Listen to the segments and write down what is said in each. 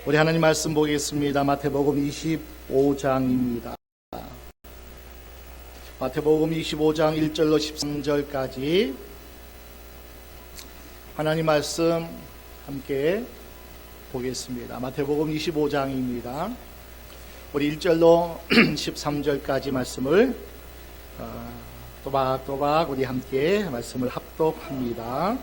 우리 하나님 말씀 보겠습니다. 마태복음 25장입니다. 마태복음 25장 1절로 13절까지 하나님 말씀 함께 보겠습니다. 마태복음 25장입니다. 우리 1절로 13절까지 말씀을 또박또박 우리 함께 말씀을 합독합니다.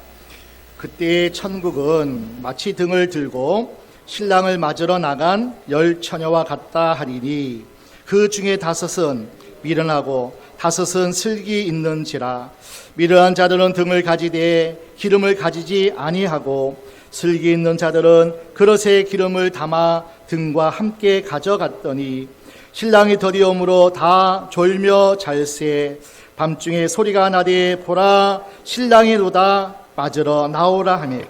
그때 천국은 마치 등을 들고 신랑을 맞으러 나간 10처녀와 같다 하리니 그 중에 5은 미련하고 5은 슬기 있는지라. 미련한 자들은 등을 가지되 기름을 가지지 아니하고 슬기 있는 자들은 그릇에 기름을 담아 등과 함께 가져갔더니 신랑이 더디옴으로 다 졸며 잘세. 밤중에 소리가 나되 보라 신랑이 오다 맞으러 나오라 하매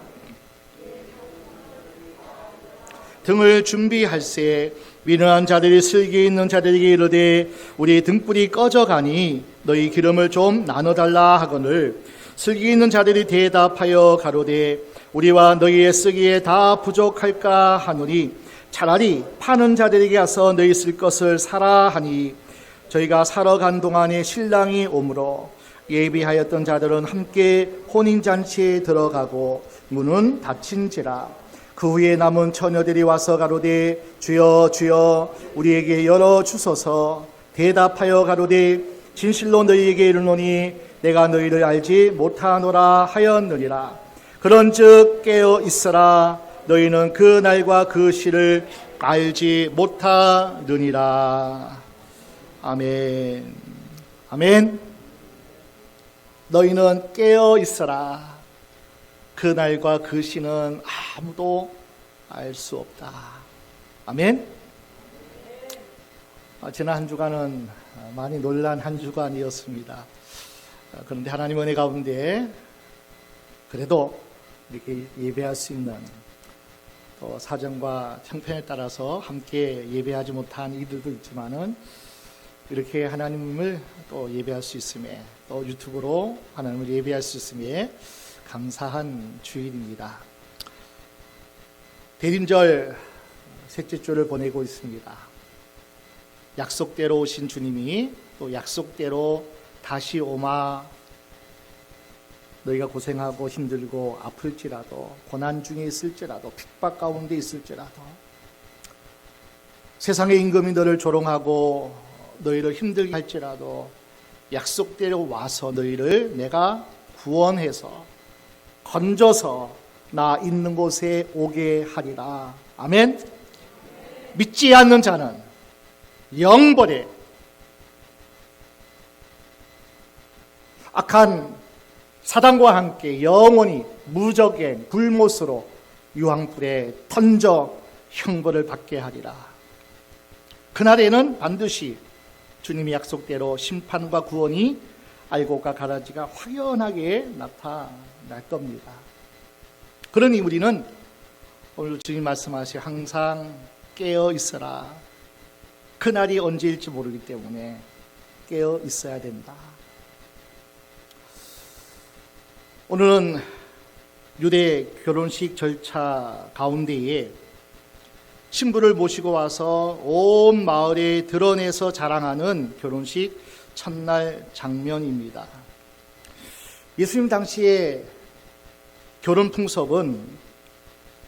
등을 준비할세. 미련한 자들이 슬기 있는 자들에게 이르되 우리 등불이 꺼져가니 너희 기름을 좀 나눠달라 하거늘 슬기 있는 자들이 대답하여 가로되 우리와 너희의 쓰기에 다 부족할까 하노니 차라리 파는 자들에게 가서 너희 쓸 것을 사라 하니 저희가 사러 간 동안에 신랑이 오므로 예비하였던 자들은 함께 혼인잔치에 들어가고 문은 닫힌지라. 그 후에 남은 처녀들이 와서 가로되 주여 주여 우리에게 열어주소서. 대답하여 가로되 진실로 너희에게 이르노니 내가 너희를 알지 못하노라 하였느니라. 그런즉 깨어 있으라. 너희는 그 날과 그 시를 알지 못하느니라. 아멘. 아멘. 너희는 깨어 있으라. 그 날과 그 시는 아무도 알 수 없다. 아멘. 지난 한 주간은 많이 놀란 한 주간이었습니다. 그런데 하나님 은혜 가운데 그래도 이렇게 예배할 수 있는 또 사정과 형편에 따라서 함께 예배하지 못한 이들도 있지만은 이렇게 하나님을 또 예배할 수 있음에 또 유튜브로 하나님을 예배할 수 있음에 감사한 주일입니다. 대림절 셋째 주를 보내고 있습니다. 약속대로 오신 주님이 또 약속대로 다시 오마. 너희가 고생하고 힘들고 아플지라도 고난 중에 있을지라도 핍박 가운데 있을지라도 세상의 임금이 너를 조롱하고 너희를 힘들게 할지라도 약속대로 와서 너희를 내가 구원해서 건져서 나 있는 곳에 오게 하리라. 아멘. 믿지 않는 자는 영벌에 악한 사단과 함께 영원히 무적의 불못으로 유황불에 던져 형벌을 받게 하리라. 그날에는 반드시 주님의 약속대로 심판과 구원이 알곡과 가라지가 확연하게 나타날 겁니다. 그러니 우리는 오늘 주님 말씀하시 항상 깨어 있어라. 그날이 언제일지 모르기 때문에 깨어 있어야 된다. 오늘은 유대 결혼식 절차 가운데에 신부를 모시고 와서 온 마을에 드러내서 자랑하는 결혼식 첫날 장면입니다. 예수님 당시에 결혼 풍습은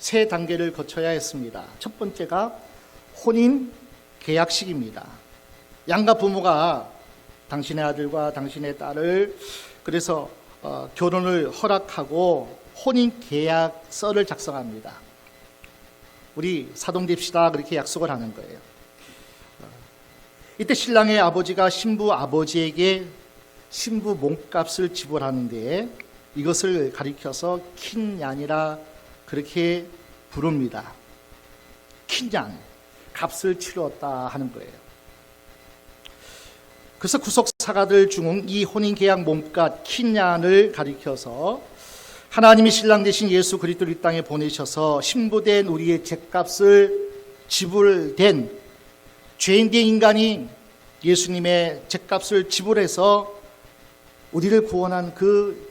세 단계를 거쳐야 했습니다. 첫 번째가 혼인 계약식입니다. 양가 부모가 당신의 아들과 당신의 딸을 그래서 결혼을 허락하고 혼인 계약서를 작성합니다. 우리 사동됩시다 그렇게 약속을 하는 거예요. 이때 신랑의 아버지가 신부 아버지에게 신부 몸값을 지불하는데 이것을 가리켜서 킨얀이라 그렇게 부릅니다. 킨얀, 값을 치렀다 하는 거예요. 그래서 구속사가들 중은 이 혼인계약 몸값 킨얀을 가리켜서 하나님이 신랑 되신 예수 그리스도를 이 땅에 보내셔서 신부된 우리의 죗값을 지불된 죄인된 인간이 예수님의 죗값을 지불해서 우리를 구원한 그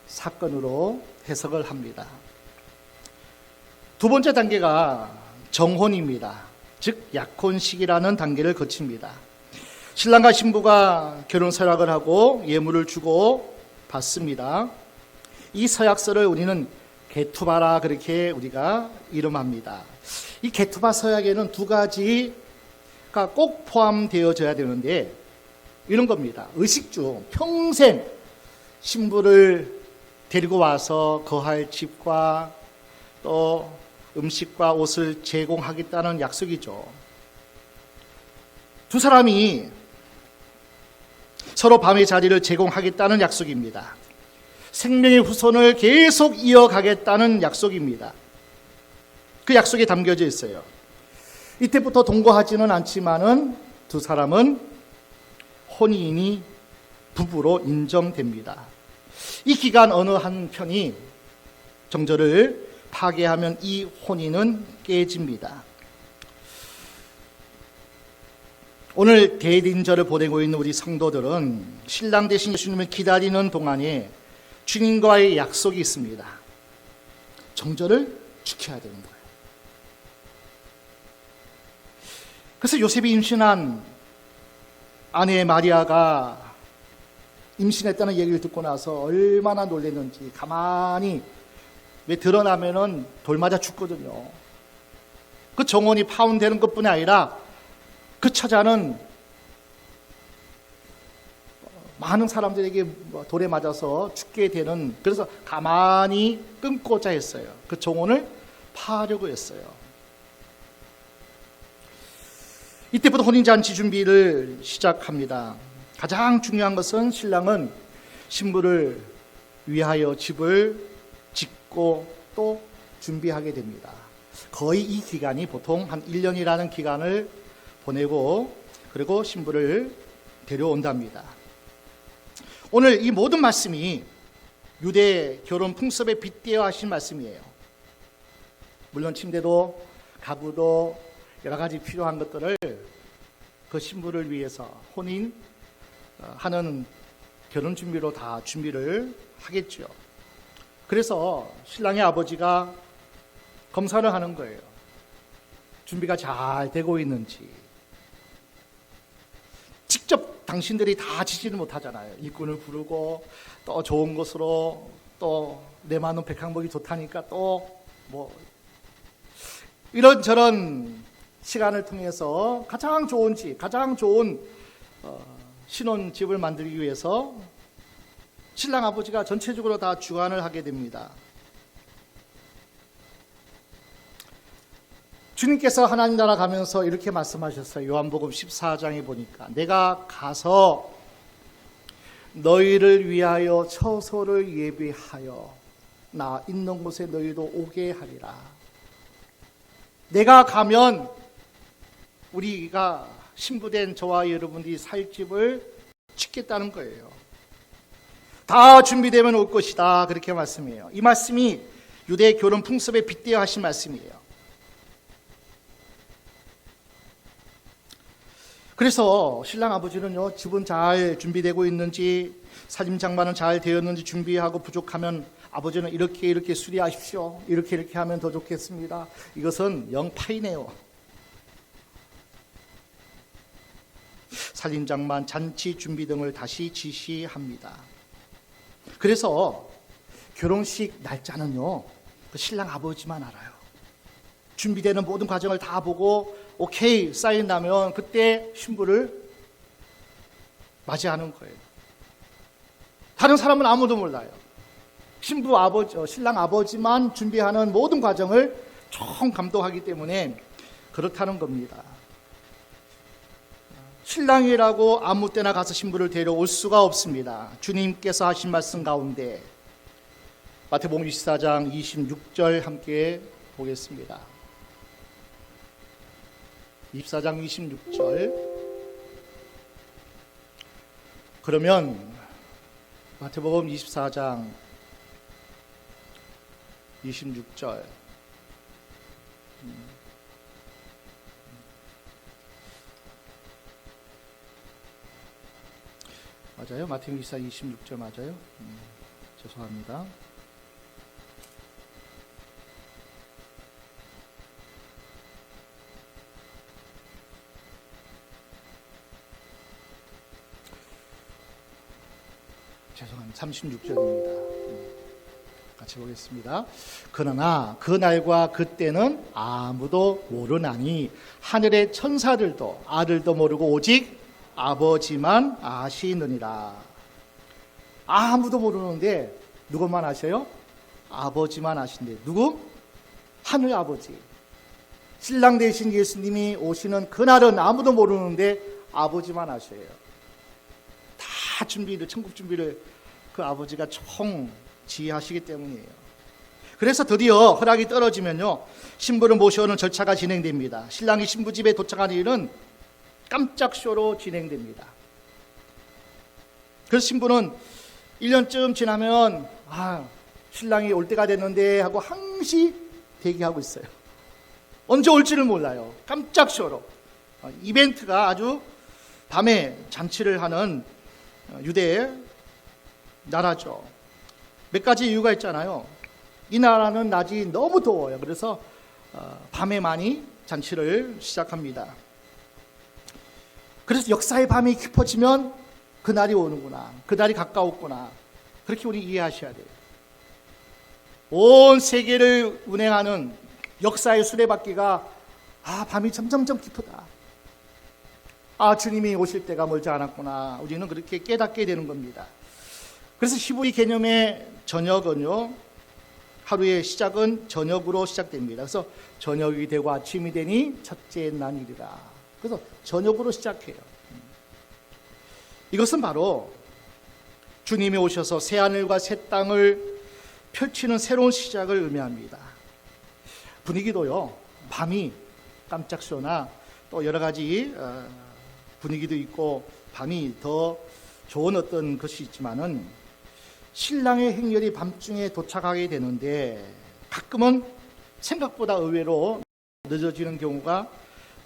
사건으로 해석을 합니다. 두 번째 단계가 정혼입니다. 즉 약혼식이라는 단계를 거칩니다. 신랑과 신부가 결혼 서약을 하고 예물을 주고 받습니다. 이 서약서를 우리는 게투바라 그렇게 우리가 이름합니다. 이 게투바 서약에는 두 가지가 꼭 포함되어져야 되는데 이런 겁니다. 의식주, 평생 신부를 데리고 와서 거할 집과 또 음식과 옷을 제공하겠다는 약속이죠. 두 사람이 서로 밤의 자리를 제공하겠다는 약속입니다. 생명의 후손을 계속 이어가겠다는 약속입니다. 그 약속에 담겨져 있어요. 이때부터 동거하지는 않지만은 두 사람은 혼인이 부부로 인정됩니다. 이 기간 어느 한 편이 정절을 파괴하면 이 혼인은 깨집니다. 오늘 대인절을 보내고 있는 우리 성도들은 신랑 대신 예수님을 기다리는 동안에 주님과의 약속이 있습니다. 정절을 지켜야 되는 거예요. 그래서 요셉이 임신한 아내 마리아가 임신했다는 얘기를 듣고 나서 얼마나 놀랐는지 가만히 왜 드러나면은 돌 맞아 죽거든요. 그 정원이 파혼되는 것뿐이 아니라 그 처자는 많은 사람들에게 돌에 맞아서 죽게 되는, 그래서 가만히 끊고자 했어요. 그 정원을 파하려고 했어요. 이때부터 혼인잔치 준비를 시작합니다. 가장 중요한 것은 신랑은 신부를 위하여 집을 짓고 또 준비하게 됩니다. 거의 이 기간이 보통 한 1년이라는 기간을 보내고 그리고 신부를 데려온답니다. 오늘 이 모든 말씀이 유대 결혼 풍습에 빗대어 하신 말씀이에요. 물론 침대도 가구도 여러 가지 필요한 것들을 그 신부를 위해서 혼인하는 결혼 준비로 다 준비를 하겠죠. 그래서 신랑의 아버지가 검사를 하는 거예요. 준비가 잘 되고 있는지. 직접 당신들이 다 지지를 못하잖아요. 일꾼을 부르고 또 좋은 곳으로 또 내마는 백항목이 좋다니까 또 뭐 이런저런 시간을 통해서 가장 좋은 집, 가장 좋은 신혼집을 만들기 위해서 신랑 아버지가 전체적으로 다 주관을 하게 됩니다. 주님께서 하나님 나라 가면서 이렇게 말씀하셨어요. 요한복음 14장에 보니까 내가 가서 너희를 위하여 처소를 예비하여 나 있는 곳에 너희도 오게 하리라. 내가 가면 우리가 신부된 저와 여러분들이 살 집을 짓겠다는 거예요. 다 준비되면 올 것이다. 그렇게 말씀해요. 이 말씀이 유대 결혼 풍습에 빗대어 하신 말씀이에요. 그래서 신랑 아버지는요, 집은 잘 준비되고 있는지, 살림 장만은 잘 되었는지 준비하고 부족하면 아버지는 이렇게 수리하십시오. 이렇게 하면 더 좋겠습니다. 이것은 영 파이네요. 살림 장만, 잔치 준비 등을 다시 지시합니다. 그래서 결혼식 날짜는요, 그 신랑 아버지만 알아요. 준비되는 모든 과정을 다 보고 오케이 사인 나면 그때 신부를 맞이하는 거예요. 다른 사람은 아무도 몰라요. 신부 아버지, 신랑 아버지만 준비하는 모든 과정을 총 감독하기 때문에 그렇다는 겁니다. 신랑이라고 아무 때나 가서 신부를 데려올 수가 없습니다. 주님께서 하신 말씀 가운데 마태복음 24장 26절 함께 보겠습니다. 24장 26절. 그러면 마태복음 24장 26절. 맞아요? 마태복음 24 26절 맞아요? 죄송합니다. 죄송합니다. 36절입니다. 같이 보겠습니다. 그러나 그날과 그때는 아무도 모르나니 하늘의 천사들도 아들도 모르고 오직 아버지만 아시느니라. 아무도 모르는데 누구만 아셔요? 아버지만 아신대. 누구? 하늘 아버지. 신랑 되신 예수님이 오시는 그날은 아무도 모르는데 아버지만 아셔요. 다 준비를, 천국 준비를 그 아버지가 총 지휘하시기 때문이에요. 그래서 드디어 허락이 떨어지면요, 신부를 모셔오는 절차가 진행됩니다. 신랑이 신부 집에 도착하는 일은 깜짝 쇼로 진행됩니다. 그래서 신부는 1년쯤 지나면 신랑이 올 때가 됐는데 하고 항시 대기하고 있어요. 언제 올지를 몰라요. 깜짝 쇼로. 이벤트가 아주 밤에 잔치를 하는 유대의 나라죠. 몇 가지 이유가 있잖아요. 이 나라는 낮이 너무 더워요. 그래서 밤에 많이 잔치를 시작합니다. 그래서 역사의 밤이 깊어지면 그날이 오는구나, 그날이 가까웠구나, 그렇게 우리 이해하셔야 돼요. 온 세계를 운행하는 역사의 수레바퀴가 밤이 점점점 깊어다, 주님이 오실 때가 멀지 않았구나, 우리는 그렇게 깨닫게 되는 겁니다. 그래서 히브리 개념의 저녁은요, 하루의 시작은 저녁으로 시작됩니다. 그래서 저녁이 되고 아침이 되니 첫째 날이라. 그래서 저녁으로 시작해요. 이것은 바로 주님이 오셔서 새하늘과 새 땅을 펼치는 새로운 시작을 의미합니다. 분위기도요, 밤이 깜짝 쇼나 또 여러 가지 분위기도 있고 밤이 더 좋은 어떤 것이 있지만은 신랑의 행렬이 밤중에 도착하게 되는데 가끔은 생각보다 의외로 늦어지는 경우가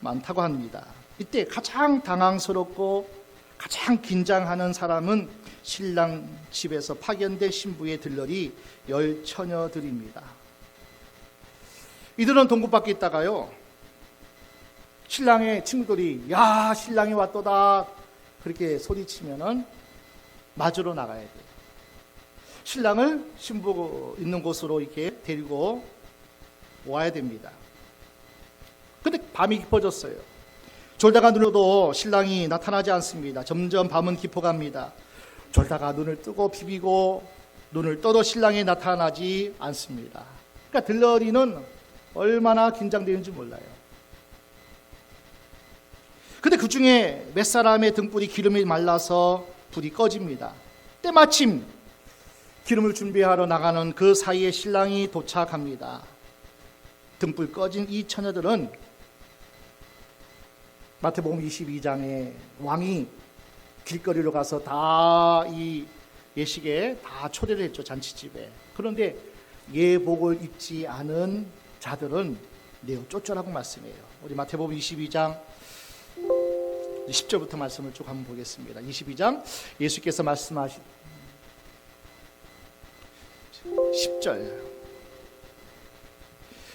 많다고 합니다. 이때 가장 당황스럽고 가장 긴장하는 사람은 신랑 집에서 파견된 신부의 들러리 10처녀들입니다. 이들은 동굴 밖에 있다가요, 신랑의 친구들이 야 신랑이 왔도다 그렇게 소리치면은 맞으러 나가야 돼요. 신랑을 신부 있는 곳으로 이렇게 데리고 와야 됩니다. 근데 밤이 깊어졌어요. 졸다가 눌러도 신랑이 나타나지 않습니다. 점점 밤은 깊어갑니다. 졸다가 눈을 뜨고 비비고 눈을 떠도 신랑이 나타나지 않습니다. 그러니까 들러리는 얼마나 긴장되는지 몰라요. 근데 그 중에 몇 사람의 등불이 기름이 말라서 불이 꺼집니다. 때마침 기름을 준비하러 나가는 그 사이에 신랑이 도착합니다. 등불 꺼진 이 처녀들은 마태복음 22장에 왕이 길거리로 가서 다 이 예식에 다 초대를 했죠, 잔치집에. 그런데 예복을 입지 않은 자들은 내어 쫓으라고 말씀해요. 우리 마태복음 22장 10절부터 말씀을 쭉 한번 보겠습니다. 22장 예수께서 말씀하신 10절,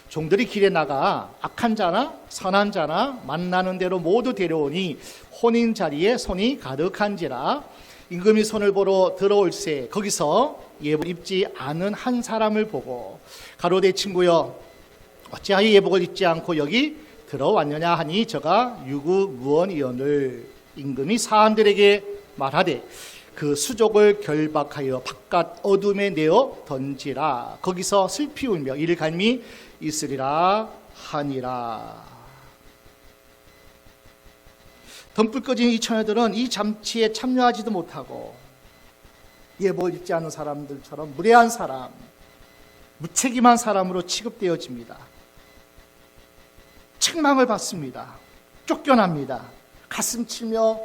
종들이 길에 나가 악한 자나 선한 자나 만나는 대로 모두 데려오니 혼인 자리에 손이 가득한지라. 임금이 손을 보러 들어올세 거기서 예복 입지 않은 한 사람을 보고 가로되 친구여 어찌하여 예복을 입지 않고 여기 들어왔느냐 하니 저가 유구무원이언을. 임금이 사람들에게 말하되 그 수족을 결박하여 바깥 어둠에 내어 던지라. 거기서 슬피 울며 이를 갈미 있으리라 하니라. 덤불 꺼진 이 처녀들은 이 잔치에 참여하지도 못하고 예복을 입지 않은 사람들처럼 무례한 사람, 무책임한 사람으로 취급되어집니다. 책망을 받습니다. 쫓겨납니다. 가슴 치며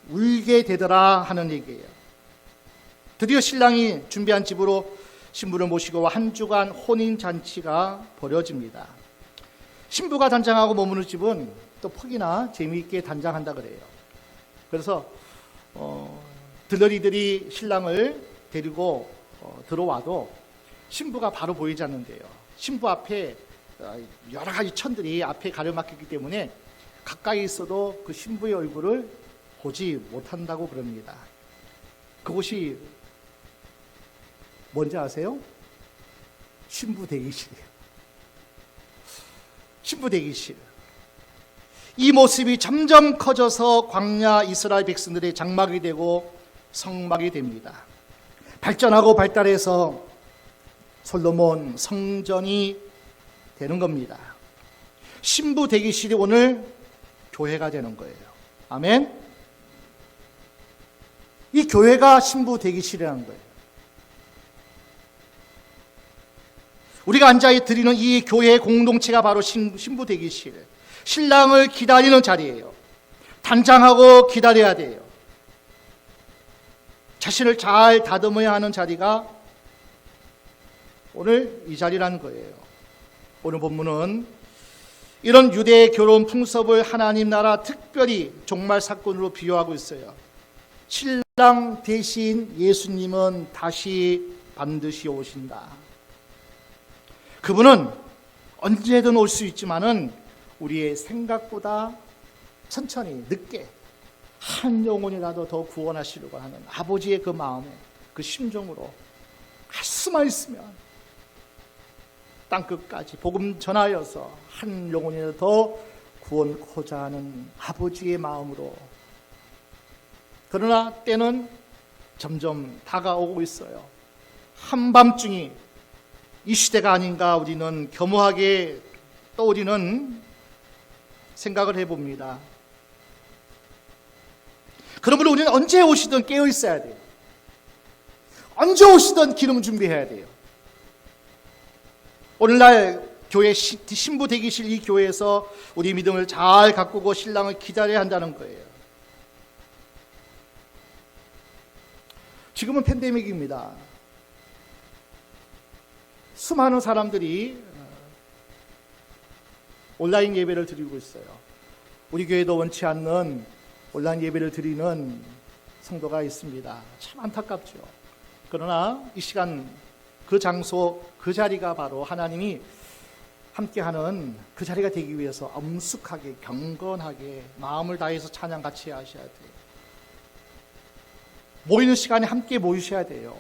울게 되더라 하는 얘기예요. 드디어 신랑이 준비한 집으로 신부를 모시고 한 주간 혼인잔치가 벌어집니다. 신부가 단장하고 머무는 집은 또 퍽이나 재미있게 단장한다 그래요. 그래서 들러리들이 신랑을 데리고 들어와도 신부가 바로 보이지 않는데요. 신부 앞에 여러 가지 천들이 앞에 가려막혔기 때문에 가까이 있어도 그 신부의 얼굴을 보지 못한다고 그럽니다. 그곳이 뭔지 아세요? 신부 대기실이에요. 신부 대기실. 이 모습이 점점 커져서 광야 이스라엘 백성들의 장막이 되고 성막이 됩니다. 발전하고 발달해서 솔로몬 성전이 되는 겁니다. 신부 대기실이 오늘 교회가 되는 거예요. 아멘. 이 교회가 신부 대기실이라는 거예요. 우리가 앉아 드리는 이 교회 공동체가 바로 신부 대기실, 신랑을 기다리는 자리예요. 단장하고 기다려야 돼요. 자신을 잘 다듬어야 하는 자리가 오늘 이 자리라는 거예요. 오늘 본문은 이런 유대의 결혼 풍습을 하나님 나라 특별히 종말 사건으로 비유하고 있어요. 신랑 대신 예수님은 다시 반드시 오신다. 그분은 언제든 올 수 있지만은 우리의 생각보다 천천히 늦게 한 영혼이라도 더 구원하시려고 하는 아버지의 그 마음에 그 심정으로 할 수만 있으면 땅끝까지 복음 전하여서 한 영혼이라도 더 구원코자 하는 아버지의 마음으로. 그러나 때는 점점 다가오고 있어요. 한밤중이 이 시대가 아닌가 우리는 겸허하게 떠오르는 생각을 해봅니다. 그러므로 우리는 언제 오시든 깨어 있어야 돼요. 언제 오시든 기름 준비해야 돼요. 오늘날 교회 신부 대기실 이 교회에서 우리 믿음을 잘 가꾸고 신랑을 기다려야 한다는 거예요. 지금은 팬데믹입니다. 수많은 사람들이 온라인 예배를 드리고 있어요. 우리 교회도 원치 않는 온라인 예배를 드리는 성도가 있습니다. 참 안타깝죠. 그러나 이 시간 그 장소 그 자리가 바로 하나님이 함께하는 그 자리가 되기 위해서 엄숙하게 경건하게 마음을 다해서 찬양 같이 하셔야 돼요. 모이는 시간에 함께 모이셔야 돼요.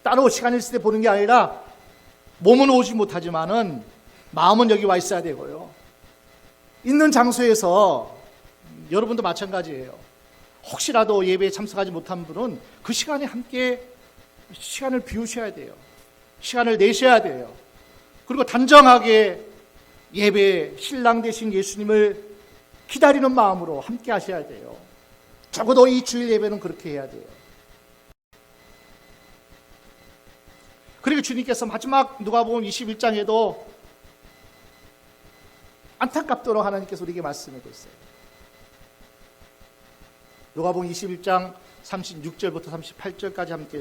따로 시간을 있을 때 보는 게 아니라 몸은 오지 못하지만은 마음은 여기 와 있어야 되고요. 있는 장소에서 여러분도 마찬가지예요. 혹시라도 예배에 참석하지 못한 분은 그 시간에 함께 시간을 비우셔야 돼요. 시간을 내셔야 돼요. 그리고 단정하게 예배 신랑 되신 예수님을 기다리는 마음으로 함께 하셔야 돼요. 적어도 이 주일 예배는 그렇게 해야 돼요. 그리고 주님께서 마지막 누가복음 21장에도 안타깝도록 하나님께서 우리에게 말씀하고 있어요. 누가복음 21장 36절부터 38절까지 함께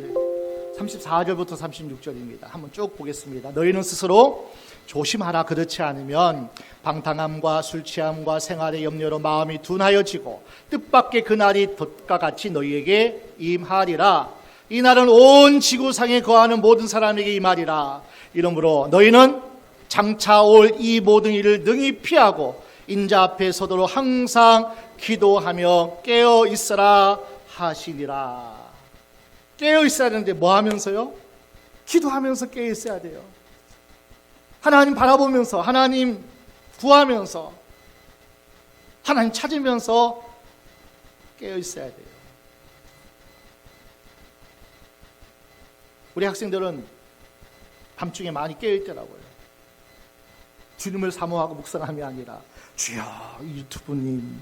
34절부터 36절입니다. 한번 쭉 보겠습니다. 너희는 스스로 조심하라. 그렇지 않으면 방탕함과 술취함과 생활의 염려로 마음이 둔하여지고 뜻밖의 그날이 덫과 같이 너희에게 임하리라. 이 날은 온 지구상에 거하는 모든 사람에게 임하리라. 이러므로 너희는 장차 올 이 모든 일을 능히 피하고 인자 앞에 서도록 항상 기도하며 깨어 있으라 하시니라. 깨어 있어야 되는데 뭐 하면서요? 기도하면서 깨어 있어야 돼요. 하나님 바라보면서, 하나님 구하면서, 하나님 찾으면서 깨어 있어야 돼요. 우리 학생들은 밤중에 많이 깨어 있더라고요. 주님을 사모하고 묵상함이 아니라 주여 유튜브님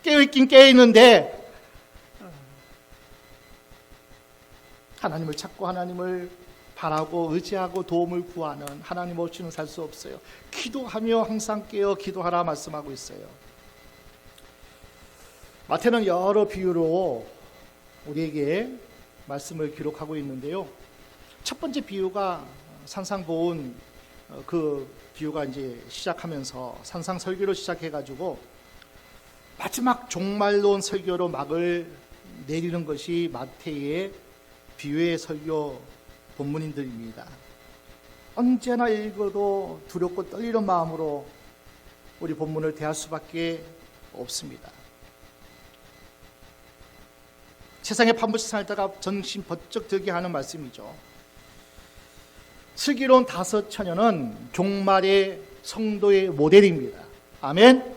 깨어있긴 깨어있는데 하나님을 찾고 하나님을 바라고 의지하고 도움을 구하는 하나님 없이는 살 수 없어요. 기도하며 항상 깨어 기도하라 말씀하고 있어요. 마태는 여러 비유로 우리에게 말씀을 기록하고 있는데요. 첫 번째 비유가 산상보훈 그 비유가 이제 시작하면서 산상 설교로 시작해가지고 마지막 종말론 설교로 막을 내리는 것이 마태의 비유의 설교 본문인들입니다. 언제나 읽어도 두렵고 떨리는 마음으로 우리 본문을 대할 수밖에 없습니다. 세상에 파묻혀 살다가 정신 번쩍 들게 하는 말씀이죠. 슬기로운 다섯 처녀는 종말의 성도의 모델입니다. 아멘.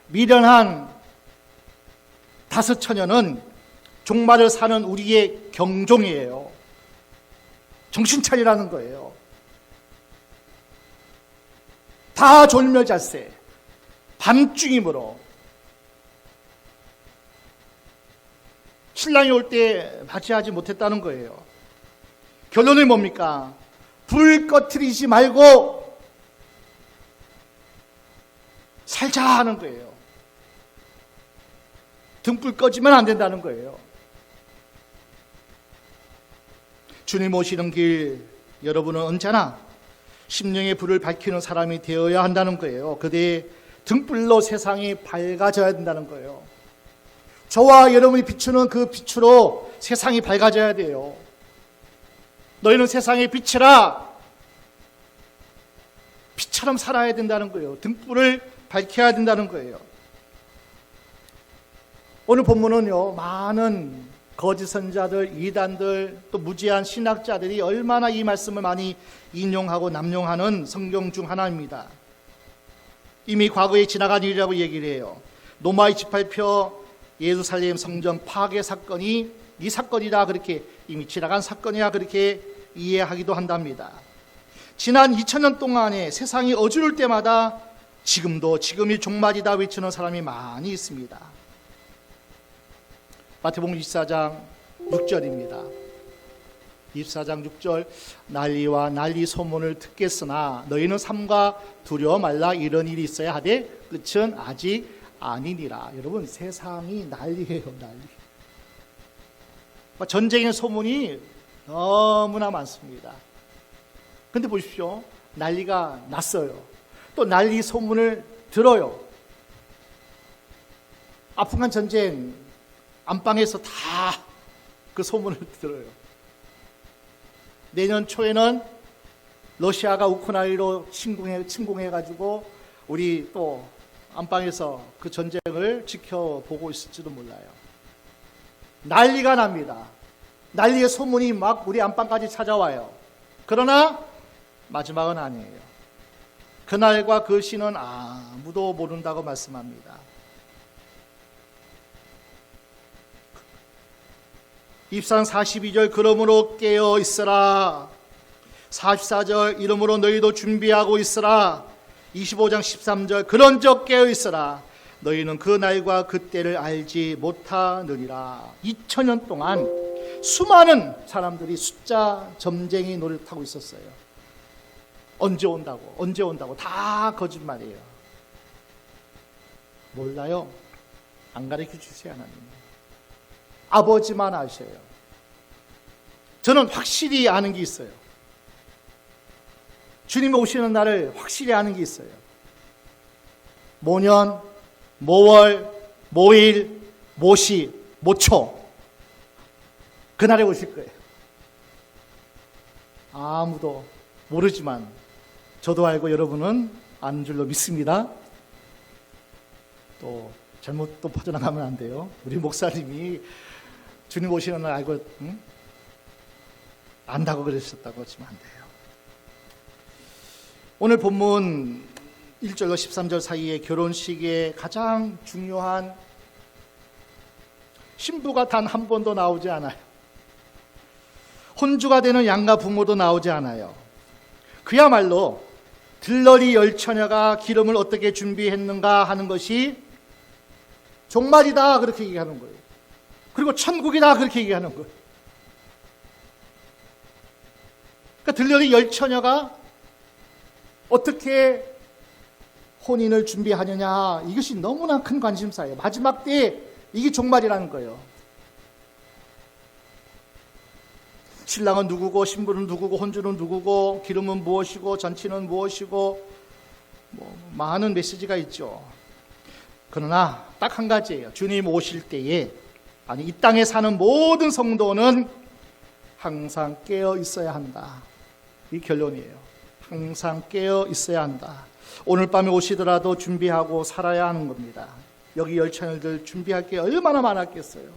미련한 다섯 처녀는 종말을 사는 우리의 경종이에요. 정신 차리라는 거예요. 다 졸며자세, 밤중이므로 신랑이 올 때 맞이하지 못했다는 거예요. 결론은 뭡니까? 불 꺼트리지 말고 살자 하는 거예요. 등불 꺼지면 안 된다는 거예요. 주님 오시는 길, 여러분은 언제나 심령의 불을 밝히는 사람이 되어야 한다는 거예요. 그대의 등불로 세상이 밝아져야 된다는 거예요. 저와 여러분이 비추는 그 빛으로 세상이 밝아져야 돼요. 너희는 세상의 빛이라, 빛처럼 살아야 된다는 거예요. 등불을 밝혀야 된다는 거예요. 오늘 본문은요, 많은 거짓 선자들, 이단들, 또 무지한 신학자들이 얼마나 이 말씀을 많이 인용하고 남용하는 성경 중 하나입니다. 이미 과거에 지나간 일이라고 얘기를 해요. 노마의 집합표 예루살렘 성전 파괴 사건이 이 사건이다, 그렇게 이미 지나간 사건이야, 그렇게 이해하기도 한답니다. 지난 2000년 동안에 세상이 어지러울 때마다 지금도 지금이 종말이다 외치는 사람이 많이 있습니다. 마태복음 24장 6절입니다. 24장 6절, 난리와 난리 소문을 듣겠으나 너희는 삼가 두려워 말라. 이런 일이 있어야 하되 끝은 아직 아니니라. 여러분, 세상이 난리예요, 난리. 전쟁의 소문이 너무나 많습니다. 근데 보십시오, 난리가 났어요. 또 난리 소문을 들어요. 아프간 전쟁 안방에서 다 그 소문을 들어요. 내년 초에는 러시아가 우크라이나로 침공해가지고 우리 또 안방에서 그 전쟁을 지켜보고 있을지도 몰라요. 난리가 납니다. 난리의 소문이 막 우리 안방까지 찾아와요. 그러나 마지막은 아니에요. 그날과 그 시는 아무도 모른다고 말씀합니다. 입산 42절, 그러므로 깨어 있으라. 44절, 이러므로 너희도 준비하고 있으라. 25장 13절, 그런즉 깨어 있으라. 너희는 그 날과 그 때를 알지 못하느니라. 2000년 동안 수많은 사람들이 숫자 점쟁이 노래를 타고 있었어요. 언제 온다고, 언제 온다고. 다 거짓말이에요. 몰라요. 안 가르쳐 주세요, 하나님. 아버지만 아셔요. 저는 확실히 아는 게 있어요. 주님이 오시는 날을 확실히 아는 게 있어요. 모년, 모월, 모일, 모시, 모초, 그날에 오실 거예요. 아무도 모르지만 저도 알고 여러분은 아는 줄로 믿습니다. 또 잘못 또 퍼져나가면 안 돼요. 우리 목사님이 주님 오시는 날 알고 안다고 그러셨다고 하시면 안 돼요. 오늘 본문 1절로 13절 사이에 결혼식에 가장 중요한 신부가 단 한 번도 나오지 않아요. 혼주가 되는 양가 부모도 나오지 않아요. 그야말로 들러리 열처녀가 기름을 어떻게 준비했는가 하는 것이 종말이다, 그렇게 얘기하는 거예요. 그리고 천국이다, 그렇게 얘기하는 거예요. 그러니까 들러리 열처녀가 어떻게 혼인을 준비하느냐, 이것이 너무나 큰 관심사예요. 마지막 때에 이게 종말이라는 거예요. 신랑은 누구고, 신부는 누구고, 혼주는 누구고, 기름은 무엇이고, 잔치는 무엇이고, 많은 메시지가 있죠. 그러나 딱 한 가지예요. 주님 오실 때에, 아니 이 땅에 사는 모든 성도는 항상 깨어 있어야 한다. 이 결론이에요. 항상 깨어 있어야 한다. 오늘 밤에 오시더라도 준비하고 살아야 하는 겁니다. 여기 열처녀들 준비할 게 얼마나 많았겠어요.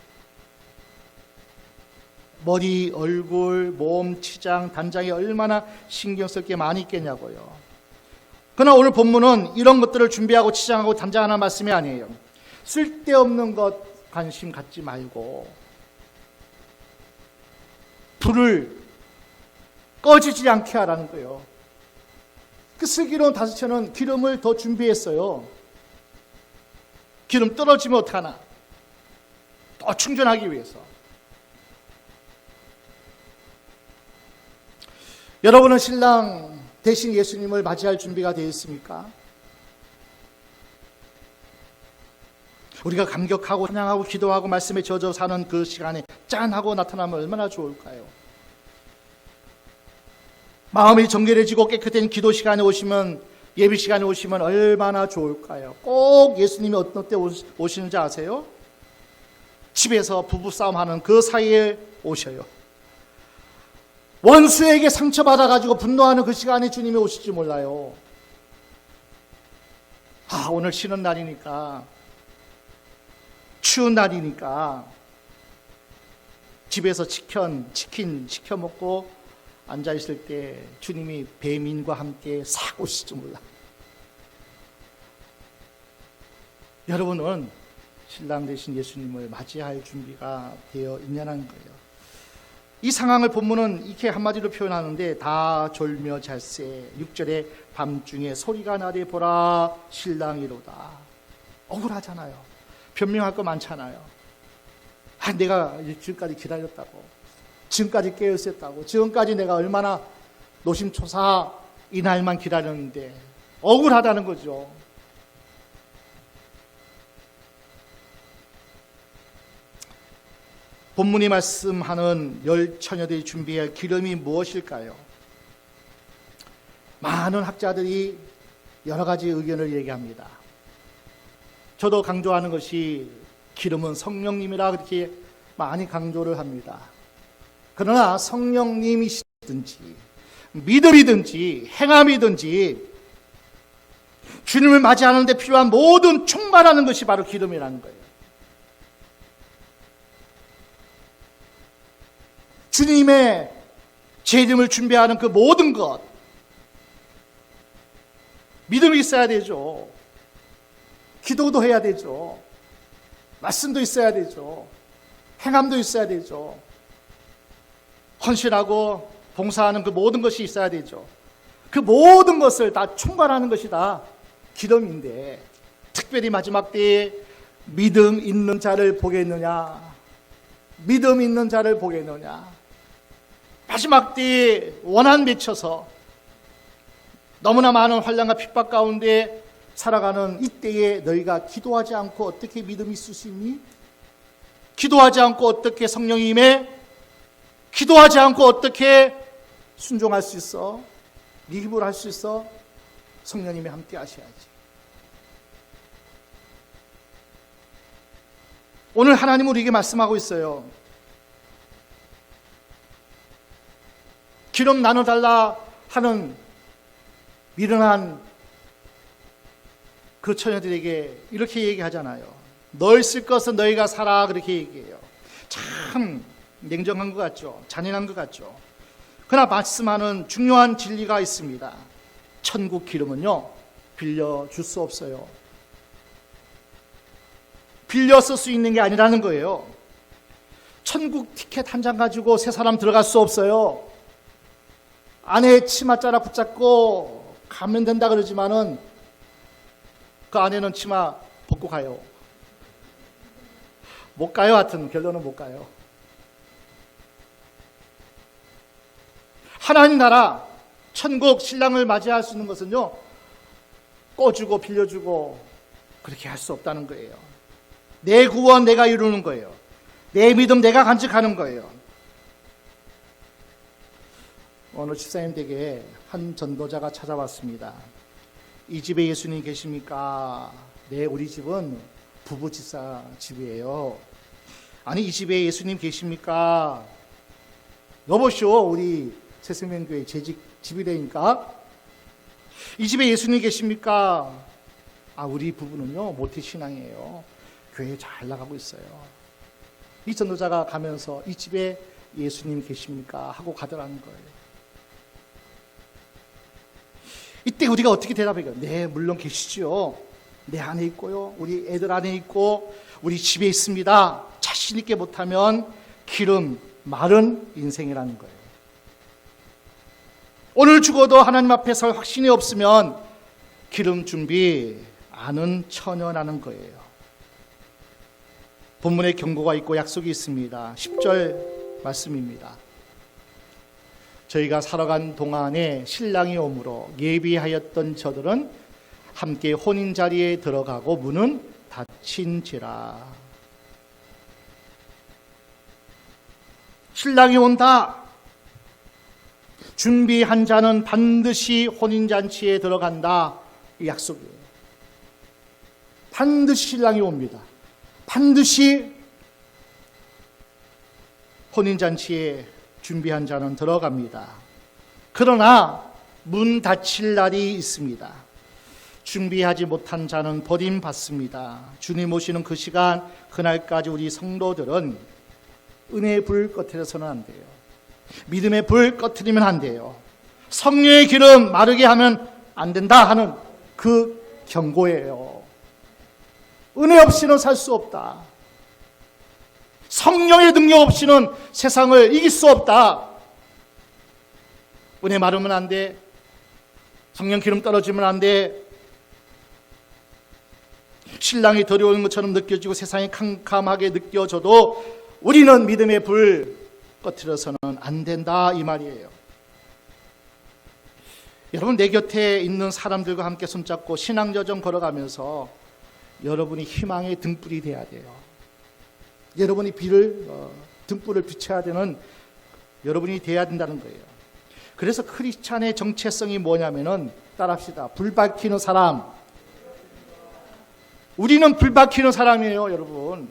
머리, 얼굴, 몸, 치장, 단장이 얼마나 신경 쓸 게 많이 있겠냐고요. 그러나 오늘 본문은 이런 것들을 준비하고 치장하고 단장하는 말씀이 아니에요. 쓸데없는 것 관심 갖지 말고 불을 꺼지지 않게 하라는 거예요. 그 슬기로운 다섯째는 기름을 더 준비했어요. 기름 떨어지면 어떡하나? 더 충전하기 위해서. 여러분은 신랑 대신 예수님을 맞이할 준비가 되어 있습니까? 우리가 감격하고 찬양하고 기도하고 말씀에 젖어 사는 그 시간에 짠하고 나타나면 얼마나 좋을까요? 마음이 정결해지고 깨끗한 기도 시간에 오시면, 예배 시간에 오시면 얼마나 좋을까요? 꼭 예수님이 어떤 때 오시는지 아세요? 집에서 부부싸움하는 그 사이에 오셔요. 원수에게 상처받아가지고 분노하는 그 시간에 주님이 오실지 몰라요. 오늘 쉬는 날이니까, 추운 날이니까 집에서 치킨 시켜 먹고 앉아있을 때 주님이 배민과 함께 싹 오실지 몰라. 여러분은 신랑 되신 예수님을 맞이할 준비가 되어 있냐는 거예요. 이 상황을 본문은 이렇게 한마디로 표현하는데, 다 졸며 잘세 6절에 밤중에 소리가 나되 보라 신랑이로다. 억울하잖아요. 변명할 거 많잖아요. 내가 지금까지 기다렸다고, 지금까지 깨어있었다고, 지금까지 내가 얼마나 노심초사 이 날만 기다렸는데 억울하다는 거죠. 본문이 말씀하는 열 처녀들이 준비할 기름이 무엇일까요? 많은 학자들이 여러 가지 의견을 얘기합니다. 저도 강조하는 것이 기름은 성령님이라 그렇게 많이 강조를 합니다. 그러나 성령님이시든지 믿음이든지 행함이든지 주님을 맞이하는 데 필요한 모든 충만하는 것이 바로 기름이라는 거예요. 주님의 제 이름을 준비하는 그 모든 것, 믿음이 있어야 되죠. 기도도 해야 되죠. 말씀도 있어야 되죠. 행함도 있어야 되죠. 헌신하고 봉사하는 그 모든 것이 있어야 되죠. 그 모든 것을 다 총괄하는 것이 다 기름인데, 특별히 마지막 때에 믿음 있는 자를 보겠느냐, 믿음 있는 자를 보겠느냐. 마지막 때에 원한 맺혀서 너무나 많은 환난과 핍박 가운데 살아가는 이때에 너희가 기도하지 않고 어떻게 믿음이 있을 수 있니? 기도하지 않고 어떻게 성령이 임해? 기도하지 않고 어떻게 순종할 수 있어? 네 힘으로 할 수 있어? 성령님이 함께 하셔야지. 오늘 하나님은 우리에게 말씀하고 있어요. 기름 나눠달라 하는 미련한 그 처녀들에게 이렇게 얘기하잖아요. 널 쓸 것은 너희가 사라, 그렇게 얘기해요. 참 냉정한 것 같죠. 잔인한 것 같죠. 그러나 말씀하는 중요한 진리가 있습니다. 천국 기름은요, 빌려줄 수 없어요. 빌려 쓸 수 있는 게 아니라는 거예요. 천국 티켓 한 장 가지고 세 사람 들어갈 수 없어요. 안에 치마자락 붙잡고 가면 된다 그러지만은 그 안에는 치마 벗고 가요. 못 가요. 하여튼 결론은 못 가요. 하나님 나라 천국 신랑을 맞이할 수 있는 것은요, 꺼주고 빌려주고 그렇게 할 수 없다는 거예요. 내 구원 내가 이루는 거예요. 내 믿음 내가 간직하는 거예요. 오늘 집사님 댁에 한 전도자가 찾아왔습니다. 이 집에 예수님 계십니까? 네, 우리 집은 부부 집사 집이에요. 아니, 이 집에 예수님 계십니까? 여보시오, 우리 새생명교회 제 집이라니까. 이 집에 예수님 계십니까? 우리 부부는요, 모태신앙이에요. 교회 잘 나가고 있어요. 이 전도자가 가면서 이 집에 예수님 계십니까? 하고 가더라는 거예요. 이때 우리가 어떻게 대답해요? 네, 물론 계시죠. 내 안에 있고요. 우리 애들 안에 있고 우리 집에 있습니다. 자신 있게 못하면 기름 마른 인생이라는 거예요. 오늘 죽어도 하나님 앞에 설 확신이 없으면 기름 준비 안은 처녀라는 거예요. 본문에 경고가 있고 약속이 있습니다. 10절 말씀입니다. 저희가 살아간 동안에 신랑이 오므로 예비하였던 저들은 함께 혼인 자리에 들어가고 문은 닫힌지라. 신랑이 온다. 준비한 자는 반드시 혼인잔치에 들어간다. 이 약속이에요. 반드시 신랑이 옵니다. 반드시 혼인잔치에 준비한 자는 들어갑니다. 그러나 문 닫힐 날이 있습니다. 준비하지 못한 자는 버림받습니다. 주님 오시는 그 시간, 그날까지 우리 성도들은 은혜의 불 꺼트려서는 안 돼요. 믿음의 불 꺼트리면 안 돼요. 성령의 기름 마르게 하면 안 된다 하는 그 경고예요. 은혜 없이는 살 수 없다. 성령의 능력 없이는 세상을 이길 수 없다. 은혜 마르면 안 돼. 성령 기름 떨어지면 안 돼. 신랑이 들어오는 것처럼 느껴지고 세상이 캄캄하게 느껴져도 우리는 믿음의 불 꺼트려서는 안 된다, 이 말이에요. 여러분, 내 곁에 있는 사람들과 함께 손잡고 신앙여정 걸어가면서 여러분이 희망의 등불이 돼야 돼요. 여러분이 등불을 비춰야 되는 여러분이 돼야 된다는 거예요. 그래서 크리스찬의 정체성이 뭐냐면은, 따라합시다. 불 밝히는 사람. 우리는 불 밝히는 사람이에요, 여러분.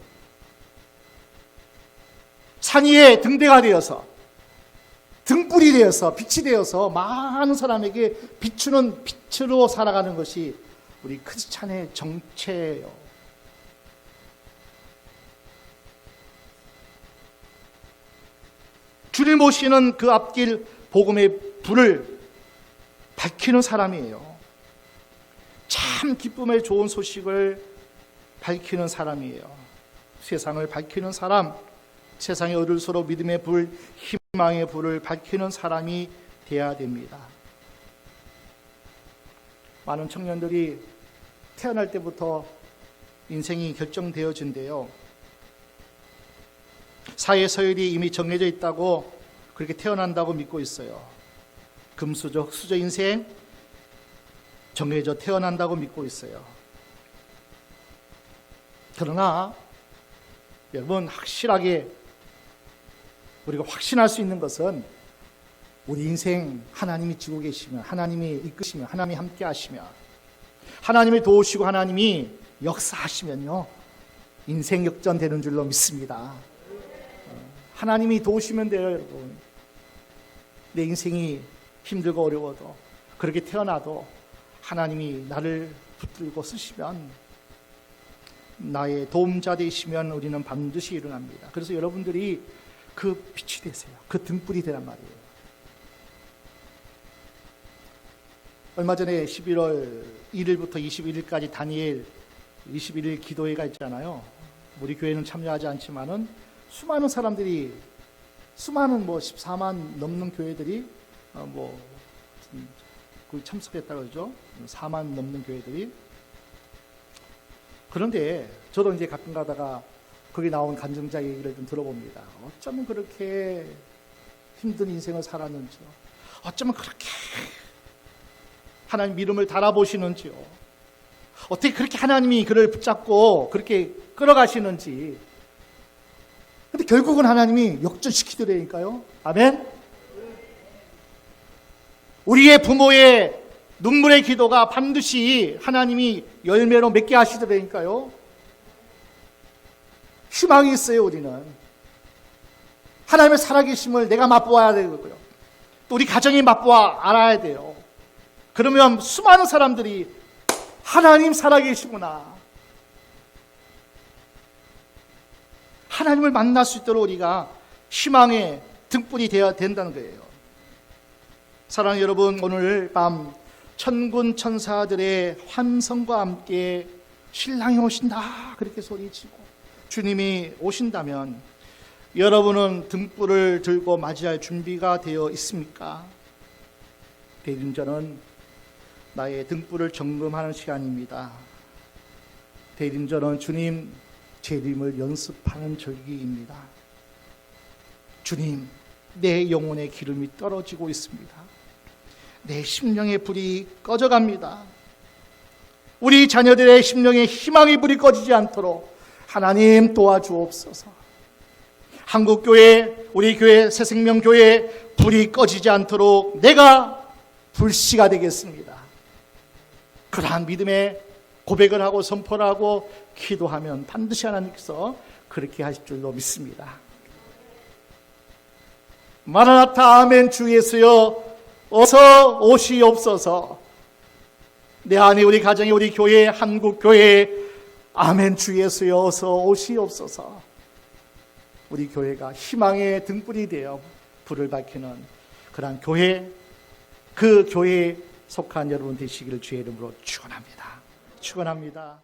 산 위에 등대가 되어서, 등불이 되어서, 빛이 되어서 많은 사람에게 비추는 빛으로 살아가는 것이 우리 크리스찬의 정체예요. 주님 오시는 그 앞길 복음의 불을 밝히는 사람이에요. 참 기쁨의 좋은 소식을 밝히는 사람이에요. 세상을 밝히는 사람, 세상의 어둘수록 믿음의 불, 희망의 불을 밝히는 사람이 되어야 됩니다. 많은 청년들이 태어날 때부터 인생이 결정되어진대요. 사회 서열이 이미 정해져 있다고, 그렇게 태어난다고 믿고 있어요. 금수저, 흑수저 인생 정해져 태어난다고 믿고 있어요. 그러나 여러분, 확실하게 우리가 확신할 수 있는 것은 우리 인생 하나님이 지고 계시면, 하나님이 이끄시면, 하나님이 함께 하시면, 하나님이 도우시고 하나님이 역사하시면요, 인생 역전되는 줄로 믿습니다. 하나님이 도우시면 돼요, 여러분. 내 인생이 힘들고 어려워도, 그렇게 태어나도 하나님이 나를 붙들고 쓰시면, 나의 도움자 되시면 우리는 반드시 일어납니다. 그래서 여러분들이 그 빛이 되세요. 그 등불이 되란 말이에요. 얼마 전에 11월 1일부터 21일까지 다니엘 21일 기도회가 있잖아요. 우리 교회는 참여하지 않지만은 수많은 사람들이, 수많은 14만 넘는 교회들이 참석했다고 그러죠. 4만 넘는 교회들이. 그런데 저도 이제 가끔 가다가 거기 나온 간증자 얘기를 좀 들어봅니다. 어쩌면 그렇게 힘든 인생을 살았는지요. 어쩌면 그렇게 하나님 이름을 달아보시는지요. 어떻게 그렇게 하나님이 그를 붙잡고 그렇게 끌어가시는지. 근데 결국은 하나님이 역전시키더라니까요. 아멘. 우리의 부모의 눈물의 기도가 반드시 하나님이 열매로 맺게 하시더라니까요. 희망이 있어요. 우리는 하나님의 살아계심을 내가 맛보아야 되고요, 또 우리 가정이 맛보아 알아야 돼요. 그러면 수많은 사람들이 하나님 살아계시구나, 하나님을 만날 수 있도록 우리가 희망의 등불이 되어야 된다는 거예요. 사랑하는 여러분, 오늘 밤 천군 천사들의 환성과 함께 신랑이 오신다 그렇게 소리치고 주님이 오신다면 여러분은 등불을 들고 맞이할 준비가 되어 있습니까? 대림절은 나의 등불을 점검하는 시간입니다. 대림절은 주님 재림을 연습하는 절기입니다. 주님, 내 영혼의 기름이 떨어지고 있습니다. 내 심령의 불이 꺼져갑니다. 우리 자녀들의 심령의 희망의 불이 꺼지지 않도록 하나님 도와주옵소서. 한국교회, 우리 교회 새생명교회 불이 꺼지지 않도록 내가 불씨가 되겠습니다. 그러한 믿음의 고백을 하고 선포를 하고 기도하면 반드시 하나님께서 그렇게 하실 줄로 믿습니다. 마라나타 아멘 주 예수여 어서 오시옵소서. 내 안에 우리 가정에 우리 교회 한국교회 아멘 주 예수여 어서 오시옵소서. 우리 교회가 희망의 등불이 되어 불을 밝히는 그러한 교회, 그 교회에 속한 여러분 되시기를 주의 이름으로 축원합니다. 축원합니다.